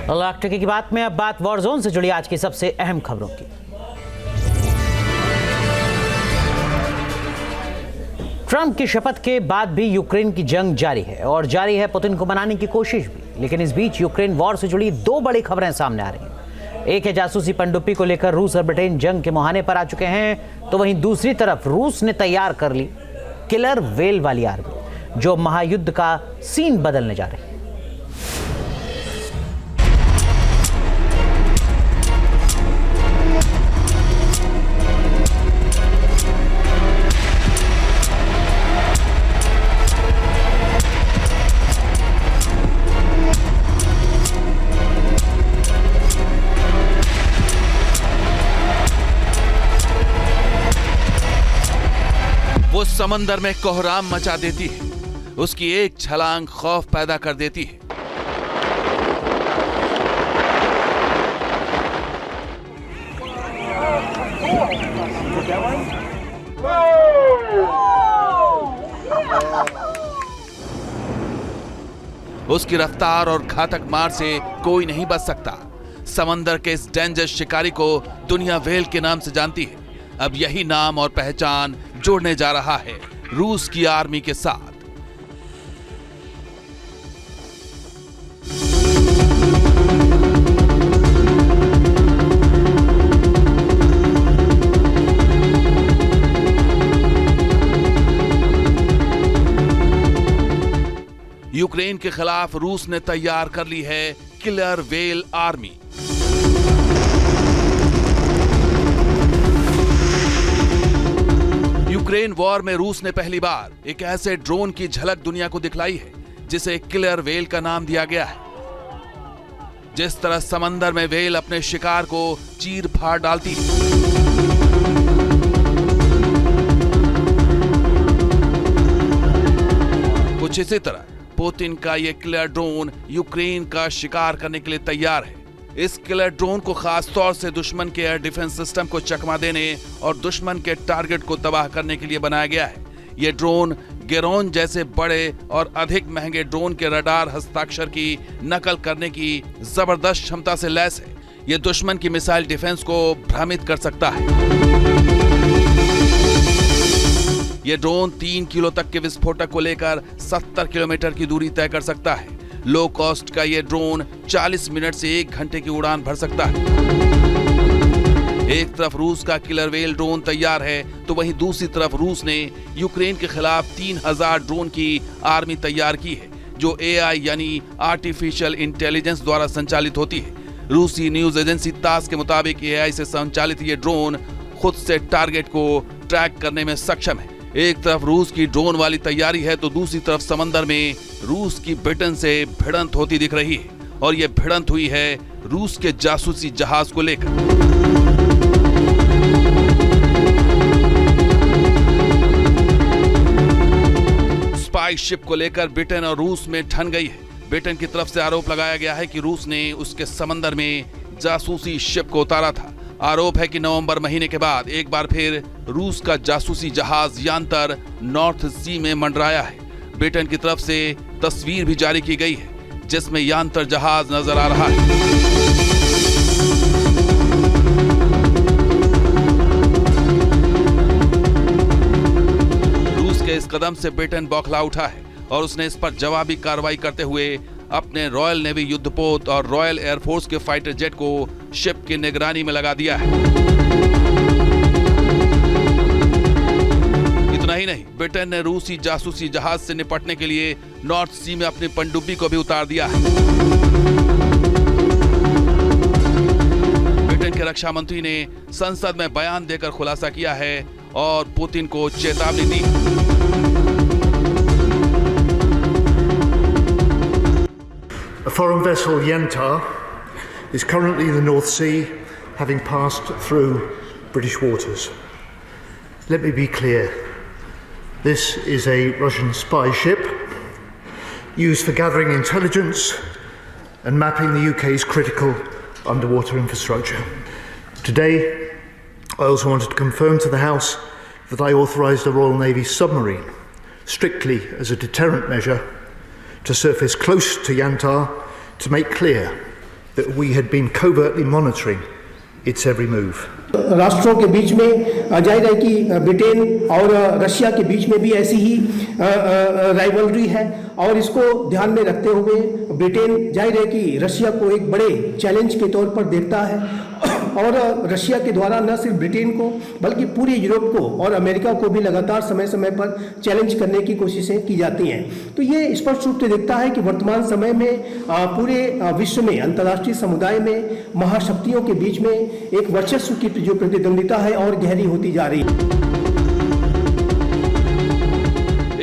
लाख टके की बात में अब बात वॉर जोन से जुड़ी आज की सबसे अहम खबरों की। ट्रंप की शपथ के बाद भी यूक्रेन की जंग जारी है और जारी है पुतिन को मनाने की कोशिश भी। लेकिन इस बीच यूक्रेन वॉर से जुड़ी दो बड़ी खबरें सामने आ रही हैं। एक है जासूसी पनडुब्बी को लेकर रूस और ब्रिटेन जंग के मुहाने पर आ चुके हैं, तो वहीं दूसरी तरफ रूस ने तैयार कर ली किलर व्हेल वाली आर्मी, जो महायुद्ध का सीन बदलने जा रही है। वो समंदर में कोहराम मचा देती है, उसकी एक छलांग खौफ पैदा कर देती है। उसकी रफ्तार और घातक मार से कोई नहीं बच सकता। समंदर के इस डेंजर शिकारी को दुनिया व्हेल के नाम से जानती है। अब यही नाम और पहचान जोड़ने जा रहा है रूस की आर्मी के साथ। यूक्रेन के खिलाफ रूस ने तैयार कर ली है killer whale army. Ukraine war में रूस ने पहली बार एक ऐसे ड्रोन की झलक दुनिया को दिखलाई है जिसे किलर व्हेल का नाम दिया गया है। जिस तरह समंदर में व्हेल अपने शिकार को चीर फाड़ डालती है, कुछ इसी तरह पुतिन का यह किलर ड्रोन यूक्रेन का शिकार करने के लिए तैयार है। इस किलर ड्रोन को खास तौर से दुश्मन के एयर डिफेंस सिस्टम को चकमा देने और दुश्मन के टारगेट को तबाह करने के लिए बनाया गया है। यह ड्रोन गेरोन जैसे बड़े और अधिक महंगे ड्रोन के रडार हस्ताक्षर की नकल करने की जबरदस्त क्षमता से लैस है। यह दुश्मन की मिसाइल डिफेंस को भ्रमित कर सकता है। यह ड्रोन 3 किलो तक के विस्फोटक को लेकर 70 किलोमीटर की दूरी तय कर सकता है। लो कॉस्ट का यह ड्रोन 40 मिनट से 1 घंटे की उड़ान भर सकता है। एक तरफ रूस का किलर व्हेल ड्रोन तैयार है, तो वहीं दूसरी तरफ रूस ने यूक्रेन के खिलाफ 3000 ड्रोन की आर्मी तैयार की है, जो AI यानी आर्टिफिशियल इंटेलिजेंस द्वारा संचालित होती है। रूसी न्यूज एजेंसी तास के मुताबिक AI से संचालित ये ड्रोन खुद से टारगेट को ट्रैक करने में सक्षम है। एक तरफ रूस की ड्रोन वाली तैयारी है, तो दूसरी तरफ समंदर में रूस की ब्रिटेन से भिड़ंत होती दिख रही है, और यह भिड़ंत हुई है रूस के जासूसी जहाज को लेकर। स्पाई शिप को लेकर ब्रिटेन और रूस में ठन गई है। ब्रिटेन की तरफ से आरोप लगाया गया है कि रूस ने उसके समंदर में जासूसी शिप को उतारा था। आरोप है कि नवंबर महीने के बाद एक बार फिर रूस का जासूसी जहाज यांतर नॉर्थ सी में मंडराया है। ब्रिटेन की तरफ से तस्वीर भी जारी की गई है, जिसमें यांतर जहाज नजर आ रहा है। रूस के इस कदम से ब्रिटेन बौखला उठा है और उसने इस पर जवाबी कार्रवाई करते हुए अपने रॉयल नेवी युद्धपोत और रॉयल एयरफोर्स के फाइटर जेट को शिप की निगरानी में लगा दिया है। इतना ही नहीं, ब्रिटेन ने रूसी जासूसी जहाज से निपटने के लिए नॉर्थ सी में अपनी पनडुब्बी को भी उतार दिया है। ब्रिटेन के रक्षा मंत्री ने संसद में बयान देकर खुलासा किया है और पुतिन को चेतावनी दी। A foreign vessel, Yantar, is currently in the North Sea, having passed through British waters. Let me be clear. This is a Russian spy ship used for gathering intelligence and mapping the UK's critical underwater infrastructure. Today, I also wanted to confirm to the House that I authorised a Royal Navy submarine, strictly as a deterrent measure, to surface close to Yantar to make clear that we had been covertly monitoring its every move. राष्ट्रों के बीच में जाहिर है कि Britain और Russia के बीच में भी ऐसी ही राइवलरी है और इसको ध्यान में रखते हुए ब्रिटेन जाहिर है कि रशिया को एक बड़े चैलेंज के तौर पर देखता है और रशिया के द्वारा न सिर्फ ब्रिटेन को बल्कि पूरे यूरोप को और अमेरिका को भी लगातार समय समय पर चैलेंज करने की कोशिशें की जाती हैं। तो ये स्पष्ट रूप से दिखता है कि वर्तमान समय में पूरे विश्व में अंतर्राष्ट्रीय समुदाय में महाशक्तियों के बीच में एक वर्चस्व की जो प्रतिद्वंदिता है और गहरी होती जा रही है।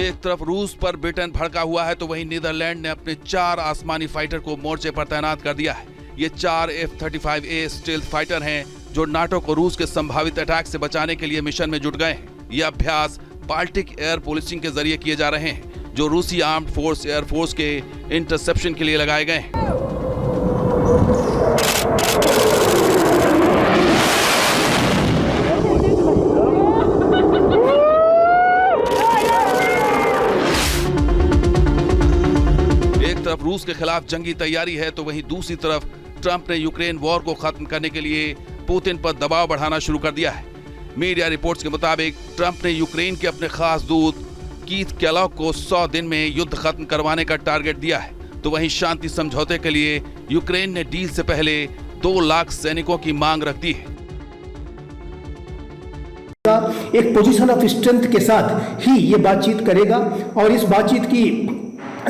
एक तरफ रूस पर ब्रिटेन भड़का हुआ है तो वहीं नीदरलैंड ने अपने 4 आसमानी फाइटर को मोर्चे पर तैनात कर दिया है। ये 4 F-35A स्टील्थ फाइटर हैं जो नाटो को रूस के संभावित अटैक से बचाने के लिए मिशन में जुट गए हैं। ये अभ्यास बाल्टिक एयर पोलिसिंग के जरिए किए जा रहे हैं जो रूसी आर्म्ड फोर्स एयरफोर्स के इंटरसेप्शन के लिए लगाए गए हैं। एक तरफ रूस के खिलाफ जंगी तैयारी है तो वहीं दूसरी तरफ ट्रंप ने यूक्रेन वॉर को खत्म करने के लिए पुतिन पर दबाव बढ़ाना शुरू कर दिया है। मीडिया रिपोर्ट्स के मुताबिक ट्रंप ने यूक्रेन के अपने खास दूत कीथ केलॉग को 100 दिन में युद्ध खत्म करवाने का टारगेट दिया है तो वहीं शांति समझौते के लिए यूक्रेन ने डील से पहले 2 लाख सैनिकों की मांग रख दी है। एक पोजीशन ऑफ स्ट्रेंथ के साथ ही ये बातचीत करेगा और इस बातचीत की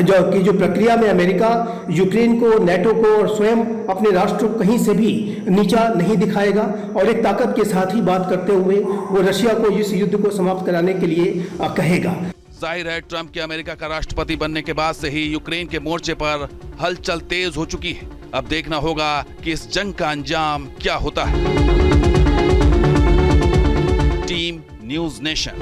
जो प्रक्रिया में अमेरिका यूक्रेन को, नेटो को और स्वयं अपने राष्ट्र को कहीं से भी नीचा नहीं दिखाएगा और एक ताकत के साथ ही बात करते हुए वो रशिया को इस युद्ध को समाप्त कराने के लिए कहेगा। जाहिर है ट्रंप के अमेरिका का राष्ट्रपति बनने के बाद से ही यूक्रेन के मोर्चे पर हलचल तेज हो चुकी है। अब देखना होगा कि इस जंग का अंजाम क्या होता है। Team news nation.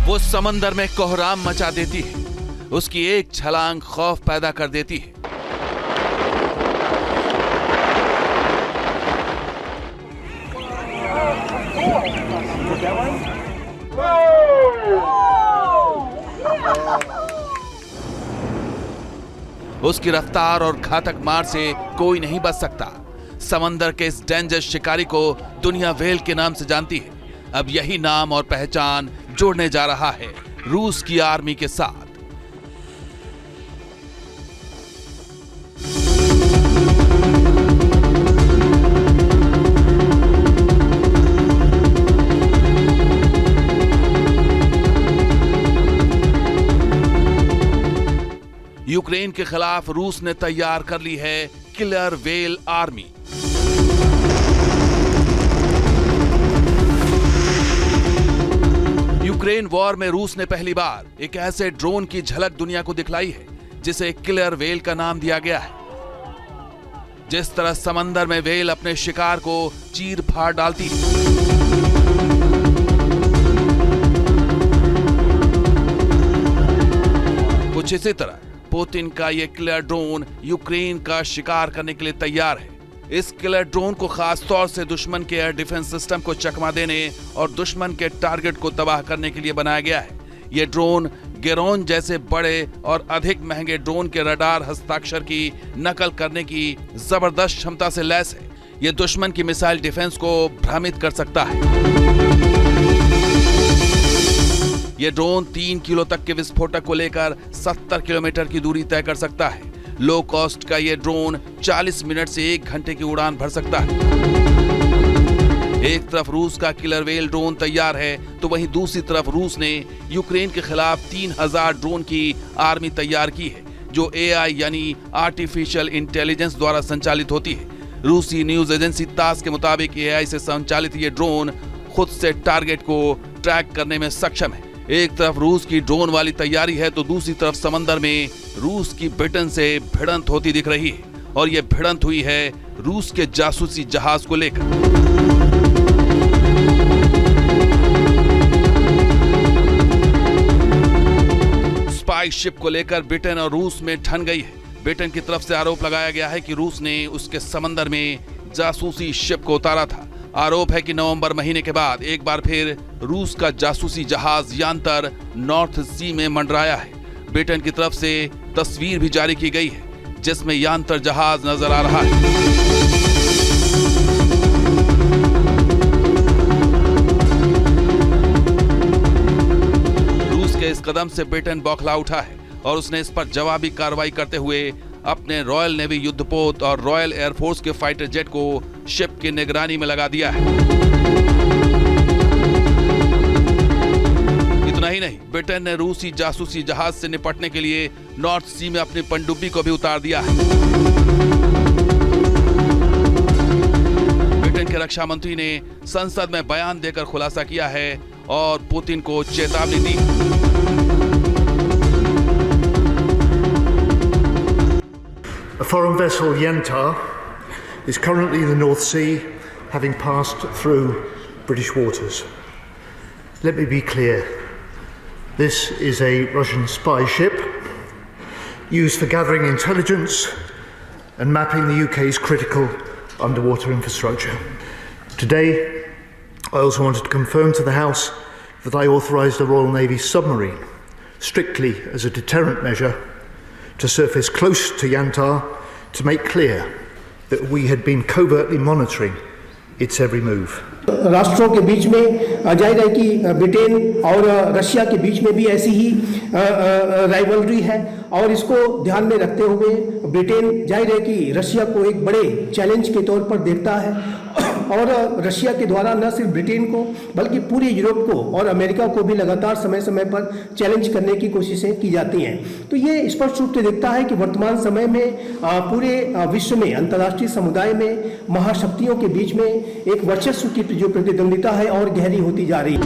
वो समंदर में कोहराम मचा देती है, उसकी एक छलांग खौफ पैदा कर देती है। उसकी रफ्तार और घातक मार से कोई नहीं बच सकता। समंदर के इस डेंजर शिकारी को दुनिया व्हेल के नाम से जानती है। अब यही नाम और पहचान जोड़ने जा रहा है रूस की आर्मी के साथ। यूक्रेन के खिलाफ रूस ने तैयार कर ली है killer whale army. Ukraine war में रूस ने पहली बार एक ऐसे ड्रोन की झलक दुनिया को दिखलाई है जिसे किलर व्हेल का नाम दिया गया है। जिस तरह समंदर में व्हेल अपने शिकार को चीर फाड़ डालती है, कुछ इसी तरह पुतिन का यह किलर ड्रोन यूक्रेन का शिकार करने के लिए तैयार है। इस किलर ड्रोन को खास तौर से दुश्मन के एयर डिफेंस सिस्टम को चकमा देने और दुश्मन के टारगेट को तबाह करने के लिए बनाया गया है। यह ड्रोन गेरोन जैसे बड़े और अधिक महंगे ड्रोन के रडार हस्ताक्षर की नकल करने की जबरदस्त क्षमता से लैस है। यह दुश्मन की मिसाइल डिफेंस को भ्रमित कर सकता है। यह ड्रोन 3 किलो तक के विस्फोटक को लेकर 70 किलोमीटर की दूरी तय कर सकता है। लो कॉस्ट का यह ड्रोन 40 मिनट से 1 घंटे की उड़ान भर सकता है। एक तरफ रूस का किलर व्हेल ड्रोन तैयार है तो वहीं दूसरी तरफ रूस ने यूक्रेन के खिलाफ 3000 ड्रोन की आर्मी तैयार की है जो AI यानी आर्टिफिशियल इंटेलिजेंस द्वारा संचालित होती है। रूसी न्यूज एजेंसी तास के मुताबिक AI से संचालित ये ड्रोन खुद से टारगेट को ट्रैक करने में सक्षम है। एक तरफ रूस की ड्रोन वाली तैयारी है तो दूसरी तरफ समंदर में रूस की ब्रिटेन से भिड़ंत होती दिख रही है और यह भिड़ंत हुई है रूस के जासूसी जहाज को लेकर। शिप को लेकर ब्रिटेन और रूस में ठन गई है। ब्रिटेन की तरफ से आरोप लगाया गया है कि रूस ने उसके समंदर में जासूसी शिप को उतारा था। आरोप है कि नवंबर महीने के बाद एक बार फिर रूस का जासूसी जहाज यांतर नॉर्थ सी में मंडराया है। ब्रिटेन की तरफ से तस्वीर भी जारी की गई है जिसमें यांतर जहाज नजर आ रहा है। रूस के इस कदम से ब्रिटेन बौखला उठा है और उसने इस पर जवाबी कार्रवाई करते हुए अपने रॉयल नेवी युद्धपोत और रॉयल एयरफोर्स के फाइटर जेट को शिप की निगरानी में लगा दिया है। इतना ही नहीं, ब्रिटेन ने रूसी जासूसी जहाज से निपटने के लिए नॉर्थ सी में अपनी पनडुब्बी को भी उतार दिया है। ब्रिटेन के रक्षा मंत्री ने संसद में बयान देकर खुलासा किया है और पुतिन को चेतावनी दी। A foreign vessel, Yantar, is currently in the North Sea, having passed through British waters. Let me be clear. This is a Russian spy ship used for gathering intelligence and mapping the UK's critical underwater infrastructure. Today, I also wanted to confirm to the House that I authorised the Royal Navy submarine, strictly as a deterrent measure, to surface close to Yantar to make clear that we had been covertly monitoring its every move. राष्ट्रों के बीच में जाहिर है कि Britain और Russia के बीच में भी ऐसी ही राइवलरी है और इसको ध्यान में रखते हुए ब्रिटेन जाहिर है कि रशिया को एक बड़े चैलेंज के तौर पर देखता है और रशिया के द्वारा न सिर्फ ब्रिटेन को बल्कि पूरे यूरोप को और अमेरिका को भी लगातार समय समय पर चैलेंज करने की कोशिशें की जाती हैं। तो ये स्पष्ट रूप से दिखता है कि वर्तमान समय में पूरे विश्व में अंतर्राष्ट्रीय समुदाय में महाशक्तियों के बीच में एक वर्चस्व की जो प्रतिद्वंदिता है और गहरी होती जा रही है।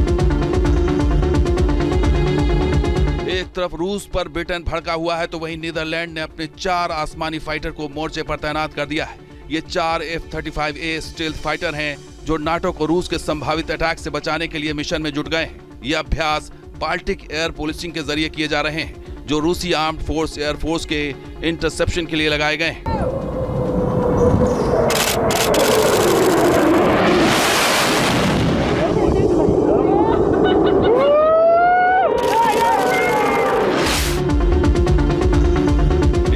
एक तरफ रूस पर ब्रिटेन भड़का हुआ है तो वहीं नीदरलैंड ने अपने 4 आसमानी फाइटर को मोर्चे पर तैनात कर दिया है। ये 4 F-35A स्टील्थ फाइटर हैं जो नाटो को रूस के संभावित अटैक से बचाने के लिए मिशन में जुट गए हैं। ये अभ्यास बाल्टिक एयर पुलिसिंग के जरिए किए जा रहे हैं जो रूसी आर्म्ड फोर्स एयरफोर्स के इंटरसेप्शन के लिए लगाए गए हैं।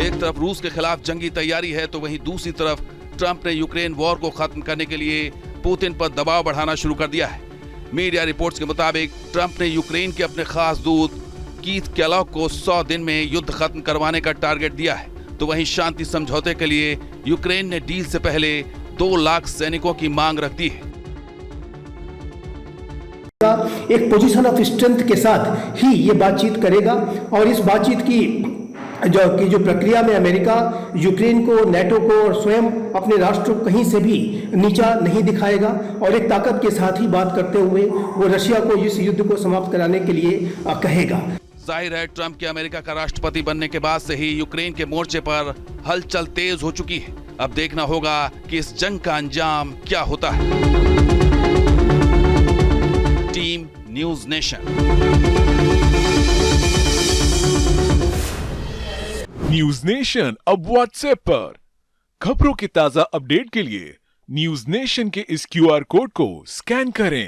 एक तरफ रूस के खिलाफ जंगी तैयारी है तो वहीं दूसरी तरफ ट्रंप ने यूक्रेन वॉर को खत्म करने के लिए पुतिन पर दबाव बढ़ाना शुरू कर दिया है। मीडिया रिपोर्ट्स के मुताबिक ट्रंप ने यूक्रेन के अपने खास दूत कीथ केलॉग को 100 दिन में युद्ध खत्म करवाने का टारगेट दिया है। तो वहीं शांति समझौते के लिए यूक्रेन ने डील से पहले 2 लाख सैनिकों की मांग रख दी है। एक पोजीशन ऑफ स्ट्रेंथ के साथ ही ये बातचीत करेगा और इस बातचीत की जो प्रक्रिया में अमेरिका यूक्रेन को, नेटो को और स्वयं अपने राष्ट्र को कहीं से भी नीचा नहीं दिखाएगा और एक ताकत के साथ ही बात करते हुए वो रशिया को इस युद्ध को समाप्त कराने के लिए कहेगा। जाहिर है ट्रंप के अमेरिका का राष्ट्रपति बनने के बाद से ही यूक्रेन के मोर्चे पर हलचल तेज हो चुकी है। अब देखना होगा कि इस जंग का अंजाम क्या होता है। Team news nation. News nation अब व्हाट्सएप पर खबरों की ताजा अपडेट के लिए न्यूज नेशन के इस QR कोड को स्कैन करें।